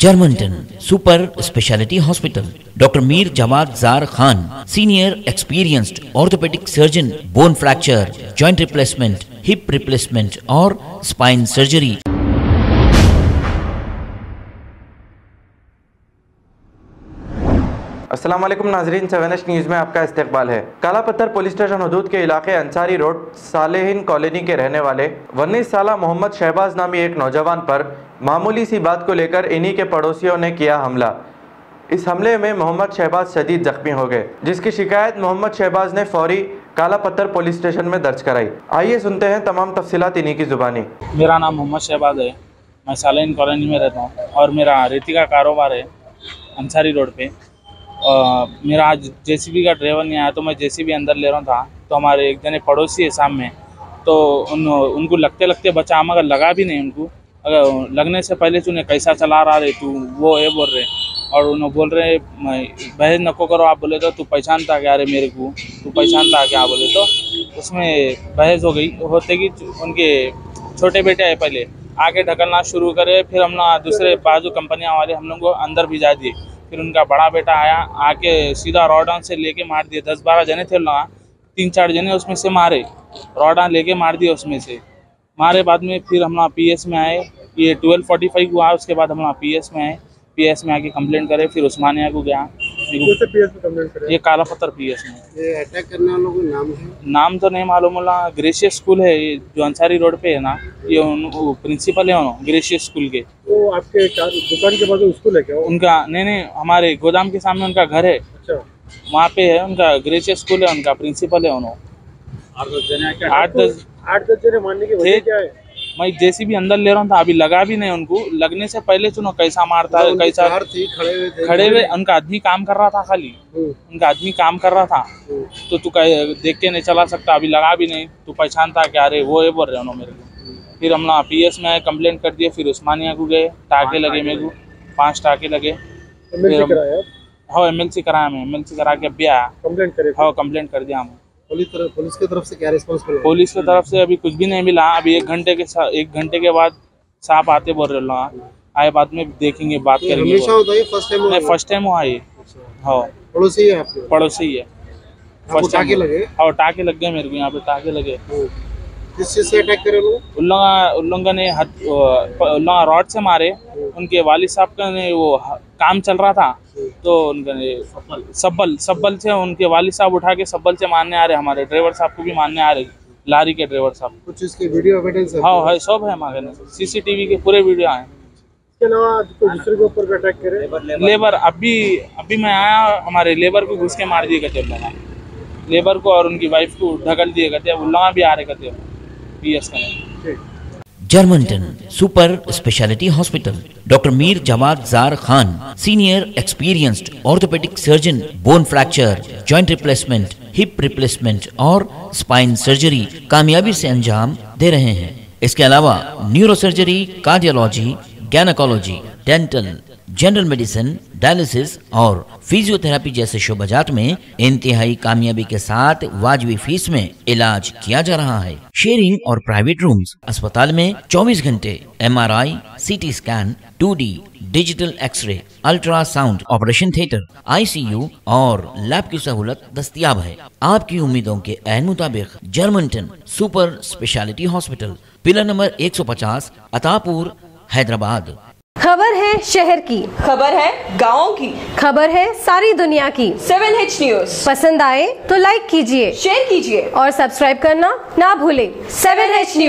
Germanton super speciality hospital, doctor Mir Jawad Jar Khan, senior experienced orthopaedic surgeon, bone fracture, joint replacement, hip replacement और spine surgery. अस्सलाम वालेकुम नाजरीन, 7H news में आपका इस्तकबाल है। काला पत्थर पुलिस स्टेशन हदूद के इलाके अंसारी रोड सालेहिन कॉलोनी के रहने वाले 19 साला मोहम्मद शहबाज नामी एक नौजवान पर मामूली सी बात को लेकर इन्हीं के पड़ोसियों ने किया हमला। इस हमले में मोहम्मद शहबाज शदीद जख्मी हो गए, जिसकी शिकायत मोहम्मद शहबाज ने फौरी काला पत्थर पुलिस स्टेशन में दर्ज कराई। आइए सुनते हैं तमाम तफसीलात इन्हीं की ज़ुबानी। मेरा नाम मोहम्मद शहबाज है, मैं सालेहिन कॉलोनी में रहता हूँ और मेरा रेती का कारोबार है अंसारी रोड पे। मेरा आज जेसीबी का ड्राइवर नहीं आया तो मैं जेसीबी अंदर ले रहा था, तो हमारे एक जने पड़ोसी है सामने, तो उनको लगते बचा, मगर लगा भी नहीं उनको। अगर लगने से पहले तूने कैसा चला रहा रे तू, वो ये बोल रहे, और उन्होंने बोल रहे बहस नको करो। आप बोले तो तू पहचानता क्या रे मेरे को, तू पहचानता क्या बोले, तो उसमें बहस हो गई। होते कि उनके छोटे बेटे आए, पहले आके ढकलना शुरू करे, फिर हम लोग दूसरे बाजू कंपनियाँ वाले हम लोग को अंदर भिजा दिए। फिर उनका बड़ा बेटा आया, आके सीधा रॉडान से लेके मार दिए। 10-12 जने थे लोग, 3-4 जने उसमें से मारे, रॉडान लेके मार दिए। उसमें से मारे बाद में फिर हम लोग पीएस में आए। ये 12:45 हुआ, उसके बाद हम लोग पीएस में आए। पीएस में आके कंप्लेंट करे, फिर उस्मानिया को गया। ये काला पत्थर पीएस में। ये अटैक करने वालों का नाम है? नाम तो नहीं मालूम। ग्रेशियस स्कूल है ये जो अंसारी रोड पे है ना, ये प्रिंसिपल है ग्रेशियस स्कूल के। तो आपके दुकान के पास स्कूल है क्या? उनका नहीं, हमारे गोदाम के सामने उनका घर है। अच्छा, वहाँ पे है उनका ग्रेशियस स्कूल है, उनका प्रिंसिपल है। उन्होंने 8-10 जने मारने की वजह क्या है? मैं जेसीबी अंदर ले रहा था, अभी लगा भी नहीं उनको। लगने से पहले सुनो कैसा मारता है, कैसा खड़े हुए। उनका आदमी काम कर रहा था, खाली उनका आदमी काम कर रहा था। तो तू देख के नहीं चला सकता, अभी लगा भी नहीं, तू पहचानता क्या रे, वो ये बोल रहे उन्होंने मेरे को। फिर हम लोग पीएस में आए, कंप्लेंट कर दिए। फिर उस्मानिया को गए, टाके लगे मेरे को, 5 टाके लगे। हाँ, MLC कराया, मैं MLC करा के अभी आया। कंप्लेंट कर दिया हम। पुलिस की तरफ से क्या रिस्पॉन्स? पुलिस की तरफ से अभी कुछ भी नहीं मिला। अभी 1 घंटे के बाद साहब आते बोल रहे लोग, आए बाद में देखेंगे, बात करेंगे। फर्स्ट टाइम हुआ ये। हाँ, पड़ोसी है आपके? पड़ोसी है। फर्स्ट टाके लगे? हाँ, टाके लग गए मेरे को, यहाँ पे टाके लगे। किस चीज से अटैक करे लोग? उन लोगों ने रॉड से मारे। उनके वालिद साहब का ने वो काम चल रहा था, तो उनका सब्बल से उनके वालिद साहब उठा के सब्बल से मारने आ रहे। हमारे ड्राइवर साहब को भी मारने आ रहे, लारी के ड्राइवर साहब। कुछ इसके वीडियो एविडेंस है? हाँ है, सब है हमारे CCTV के पूरे वीडियो आए। इसके अलावा दूसरे के ऊपर अटैक करे? लेबर अभी मैं आया, हमारे लेबर को घुस के मार दिए कहते हैं, लेबर को और उनकी वाइफ को ढकल दिए कहते हैं। उल्ला भी आ रहे कहते हैं पीएस का। Germanton super speciality hospital, doctor Mir Jawad Jar Khan, senior experienced orthopaedic surgeon, bone fracture, joint replacement, hip replacement और स्पाइन सर्जरी कामयाबी से अंजाम दे रहे हैं। इसके अलावा neurosurgery, cardiology, gynaecology, dental, general medicine, dialysis और फिजियोथेरेपी जैसे शोबाजात में इंतहाई कामयाबी के साथ वाजिबी फीस में इलाज किया जा रहा है। शेयरिंग और प्राइवेट रूम्स, अस्पताल में 24 घंटे MRI, CT scan, 2D digital X-ray, ultrasound, operation theatre, ICU और लैब की सहूलत दस्तयाब है। आपकी उम्मीदों के ऐन मुताबिक Germanton super speciality hospital, pillar number 150, Attapur, Hyderabad. खबर है शहर की, खबर है गाँव की, खबर है सारी दुनिया की। 7H न्यूज़ पसंद आए तो लाइक कीजिए, शेयर कीजिए और सब्सक्राइब करना ना भूलें। 7H news.